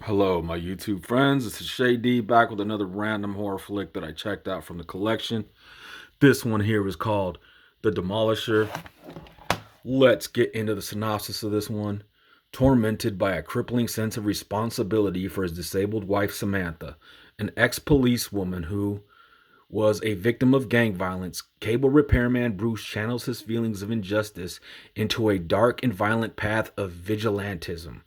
Hello, my YouTube friends. This is Shay D back with another random horror flick that I checked out from the collection. This one here is called The Demolisher. Let's get into the synopsis of this one. Tormented by a crippling sense of responsibility for his disabled wife Samantha, an ex-police woman who was a victim of gang violence, cable repairman Bruce channels his feelings of injustice into a dark and violent path of vigilantism.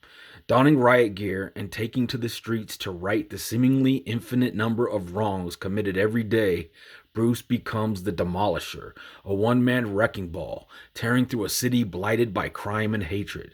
Donning riot gear and taking to the streets to right the seemingly infinite number of wrongs committed every day, Bruce becomes the Demolisher, a one-man wrecking ball, tearing through a city blighted by crime and hatred.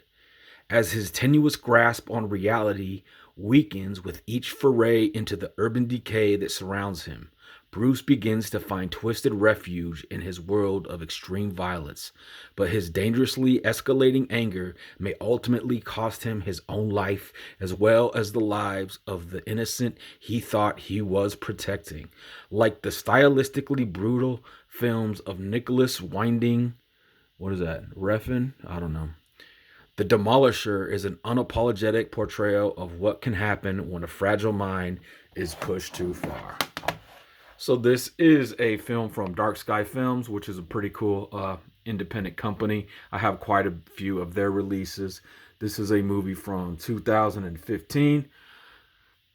As his tenuous grasp on reality weakens with each foray into the urban decay that surrounds him, Bruce begins to find twisted refuge in his world of extreme violence, but his dangerously escalating anger may ultimately cost him his own life as well as the lives of the innocent he thought he was protecting. Like the stylistically brutal films of Nicholas Winding, what is that? Refn? I don't know. The Demolisher is an unapologetic portrayal of what can happen when a fragile mind is pushed too far. So this is a film from Dark Sky Films, which is a pretty cool independent company. I have quite a few of their releases. This is a movie from 2015.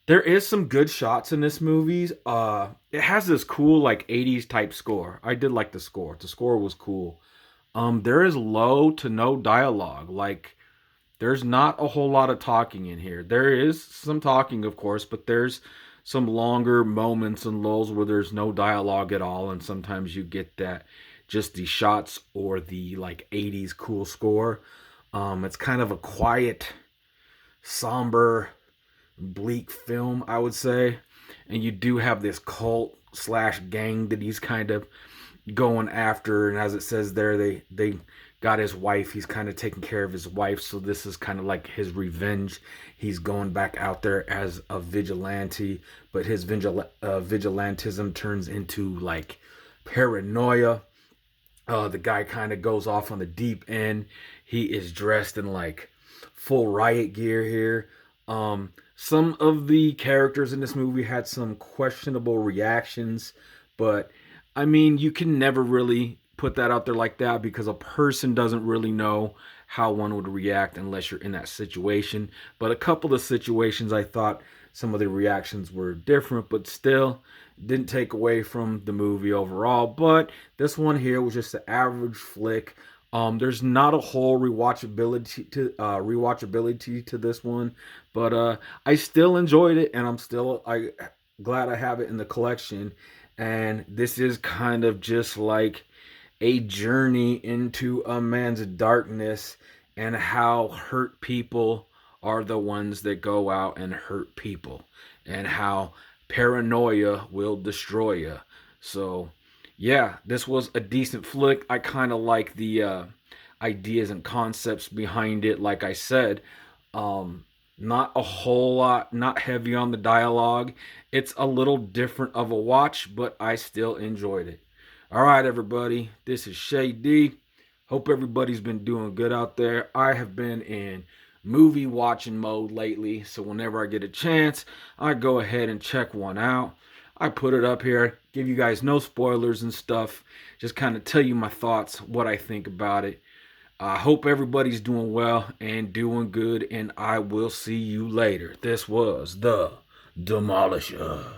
There is some good shots in this movie. It has this cool like 80s type score. I did like the score. The score was cool. There is low to no dialogue. Like there's not a whole lot of talking in here. There is some talking, of course, but there's some longer moments and lulls where there's no dialogue at all, and sometimes you get that just the shots or the like 80s cool score. It's kind of a quiet, somber, bleak film, I would say. And you do have this cult slash gang that he's kind of going after, and as it says there, they got his wife. He's kind of taking care of his wife, so this is kind of like his revenge. He's going back out there as a vigilante, but his vigilantism turns into like paranoia. The guy kind of goes off on the deep end. He is dressed in like full riot gear here. Some of the characters in this movie had some questionable reactions, but I mean, you can never really put that out there like that because a person doesn't really know how one would react unless you're in that situation. But a couple of situations I thought some of the reactions were different, but still didn't take away from the movie overall. But this one here was just an average flick. There's not a whole rewatchability to this one, but I still enjoyed it, and I glad I have it in the collection. And this is kind of just like a journey into a man's darkness and how hurt people are the ones that go out and hurt people, and how paranoia will destroy you. So yeah, this was a decent flick. I kind of like the ideas and concepts behind it. Like I said, not a whole lot, not heavy on the dialogue. It's a little different of a watch, but I still enjoyed it. All right, everybody, this is Shay D. Hope everybody's been doing good out there. I have been in movie watching mode lately, so whenever I get a chance, I go ahead and check one out. I put it up here, give you guys no spoilers and stuff, just kind of tell you my thoughts, what I think about it. I hope everybody's doing well and doing good, and I will see you later. This was The Demolisher.